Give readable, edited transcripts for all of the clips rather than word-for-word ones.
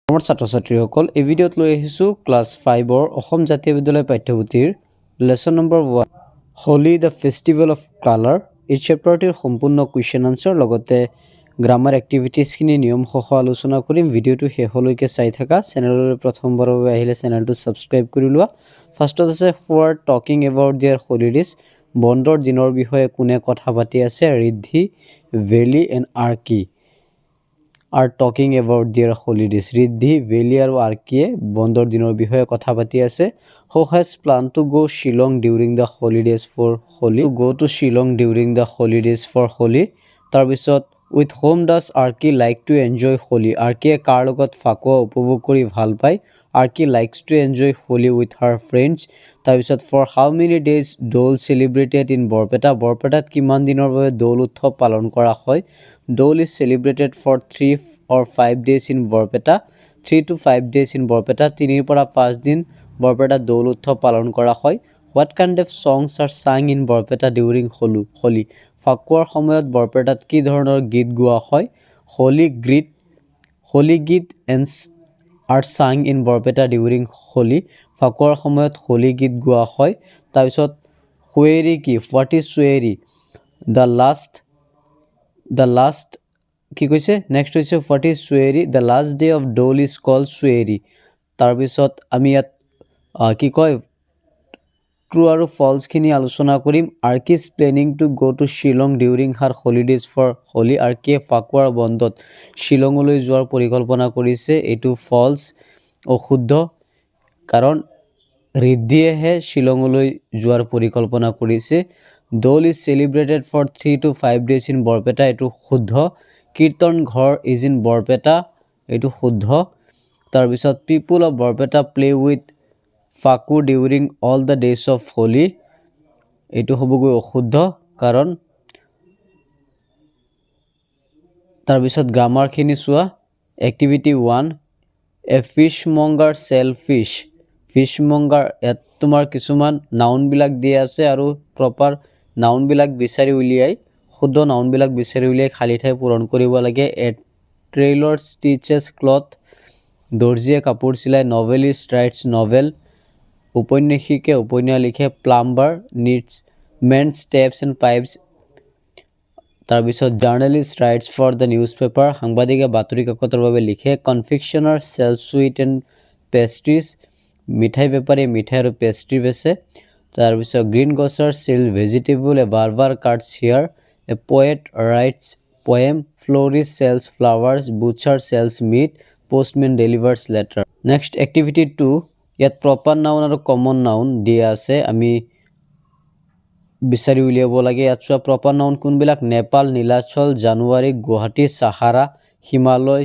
আমাৰ ছাত্ৰ-ছাত্ৰীসকল এই ভিডিঅ'ত লৈ আহিছোঁ ক্লাছ 5ৰ অসম জাতীয় বিদ্যালয় পাঠ্যপুথিৰ lesson number 1 Holi the festival of colour. এই চেপ্টাৰটিৰ সম্পূৰ্ণ কুৱেশ্যন আনসাৰ লগতে গ্ৰামাৰ এক্টিভিটিজখিনি নিয়ম সহ আলোচনা কৰিম। ভিডিঅ'টো শেষলৈকে চাই থাকা। চেনেললৈ প্ৰথমবাৰৰ বাবে আহিলে চেনেলটো ছাবস্ক্ৰাইব কৰি লোৱা। ফাৰ্ষ্টত আছে for talking about their holidays. বন্ধৰ দিনৰ বিষয়ে কোনে কথা পাতি আছে? Riddhi, Veli and Archie are talking about their holidays. Riddhi, Veli আৰু আৰ্কিয়ে বন্ধৰ দিনৰ বিষয়ে কথা পাতি আছে। Who has planned to go Shillong during the holidays for Holi? To go to Shillong during the holidays for Holi. তাৰপিছত with whom does Arki like to enjoy Holi? আৰ্কিয়ে কাৰ লগত ফাকুৱা উপভোগ কৰি ভাল পায়? Arki likes to enjoy Holi with her friends. তাৰপিছত for how many days Dole celebrated in Barpeta? বৰপেটাত কিমান দিনৰ বাবে দৌল উৎসৱ পালন কৰা হয়? Dole is celebrated for 3 or 5 days in Barpeta. 3 to 5 days in Barpeta, 3 পৰা 5 দিন বৰপেটা দৌল উৎসৱ পালন কৰা হয়। What kind of songs are sung in Barpeta during Holi? ফাকুৱাৰ সময়ত বৰপেটাত কি ধৰণৰ গীত গোৱা হয়? হোলি গীত are sung in Barpeta during Holi. ফাকুৱাৰ সময়ত হোলি গীত গোৱা হয়। তাৰপিছত সুৱেৰি কি? What is সুৱেৰি? The last কি কৈছে? নেক্সট হৈছে what is সুৱেৰি? The last day of Dole is called সুৱেৰি। তাৰপিছত আমি ইয়াত কি কয় ট্ৰু আৰু ফলছখিনি আলোচনা কৰিম। Archie is planning to go to Shillong during her holidays for Holi. আৰ্কিয়ে ফাকুৱাৰ বন্ধত শ্বিলঙলৈ যোৱাৰ পৰিকল্পনা কৰিছে। এইটো ফলছ, অশুদ্ধ, কাৰণ ৰিদ্ধিয়েহে শ্বিলঙলৈ যোৱাৰ পৰিকল্পনা কৰিছে। Doul is celebrated for 3 to 5 days in Barpeta, এইটো শুদ্ধ। কীৰ্তন ঘৰ ইজ ইন বৰপেটা, এইটো শুদ্ধ। তাৰপিছত people of Barpeta play with phaku during all the days of Holi, এইটো হ'বগৈ অশুদ্ধ, কাৰণ তাৰপিছত গ্ৰামাৰখিনি চোৱা। Activity 1 a fishmonger sell fish. Fishmonger, ইয়াত তোমাৰ কিছুমান নাউনবিলাক দিয়া আছে আৰু প্ৰপাৰ নাউনবিলাক বিচাৰি উলিয়াই, শুদ্ধ নাউনবিলাক বিচাৰি উলিয়াই খালী ঠাই পূৰণ কৰিব লাগে। এ ট্ৰেইলৰ ষ্টিচেছ ক্লথ, দৰ্জীয়ে কাপোৰ চিলাই। নভেলিষ্ট ৰাইটছ নভেল, ঔপন্যাসিকে উপন্যাস লিখে। Plumber needs mends taps and pipes. তাৰপিছত journalist writes for the newspaper, সাংবাদিকে বাতৰি কাকতৰ বাবে লিখে। Confectioner sell sweet and pastries, মিঠাই বেপাৰীয়ে মিঠাই আৰু পেষ্ট্ৰি বেচে। তাৰপিছত greengrocer sell vegetable, a barber cuts hair. A poet writes poem, florist sells flowers, butcher sells meat, postmen delivers letter. Next activity 2, ইয়াত প্ৰপাৰ নাউন আৰু common noun দিয়া আছে, আমি বিচাৰি উলিয়াব লাগে। ইয়াত চোৱা প্ৰপাৰ নাউন কোনবিলাক? Nepal, Nilachal, January, Guwahati, Sahara, Himalaya,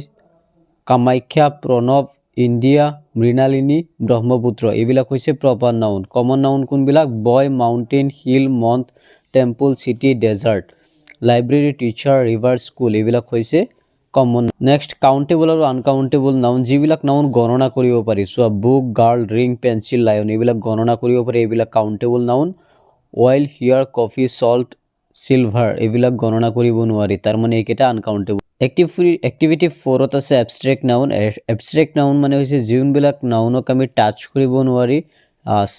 Kamakhya, Pranab, India, Mrinalini, Brahmaputra, এইবিলাক হৈছে প্ৰপাৰ নাউন। কমন নাউন কোনবিলাক? Boy, mountain, hill, mount, temple, city, desert. Library, teacher, river, school, এইবিলাক হৈছে কমন। নেক্সট কাউণ্টেবল আৰু আনকাউণ্টেবল নাউন, যিবিলাক নাউন গণনা কৰিব পাৰি। চোৱা book, girl, ring, pencil, lion, এইবিলাক গণনা কৰিব পাৰি, এইবিলাক countable noun. Oil, hair, coffee, salt, silver, এইবিলাক গণনা কৰিব নোৱাৰি, তাৰমানে এইকেইটা আনকাউণ্টেবল। এক্টিভিটি 4ত আছে এবষ্ট্ৰেক্ট নাউন। এবষ্ট্ৰেক্ট নাউন মানে হৈছে যোনবিলাক নাউনক আমি টাচ কৰিব নোৱাৰি,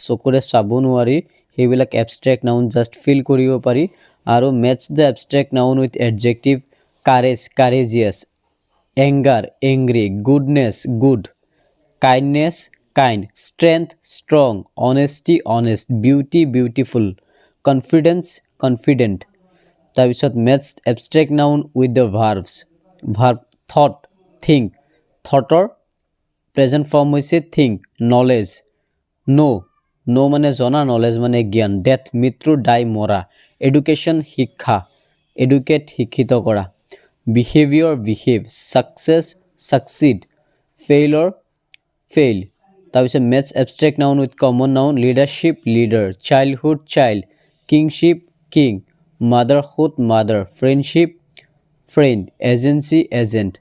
চকুৰে চাব নোৱাৰি, সেইবিলাক এবষ্ট্ৰেক্ট নাউন, জাষ্ট ফিল কৰিব পাৰি। আৰু matches the abstract noun with adjective. Courage, courageous. Anger, angry. Goodness, good. Kindness, kind. Strength, strong. Honesty, honest. Beauty, beautiful. Confidence, confident. তাৰপিছত matches abstract noun with the verbs. Verb thought, think. থটৰ present form হৈছে think. Knowledge, know' মানে জনা, knowledge মানে জ্ঞান। Death, মৃত্যু, ডাই মৰা। Education, শিক্ষা। এডুকেট, শিক্ষিত কৰা। Behaviour, behave. Success, succeed. Failure, fail. তাৰপিছত matches abstract noun with common noun. Leadership, leader. Childhood, child. Kingship, king. Motherhood, mother. Friendship, friend. Agency, agent.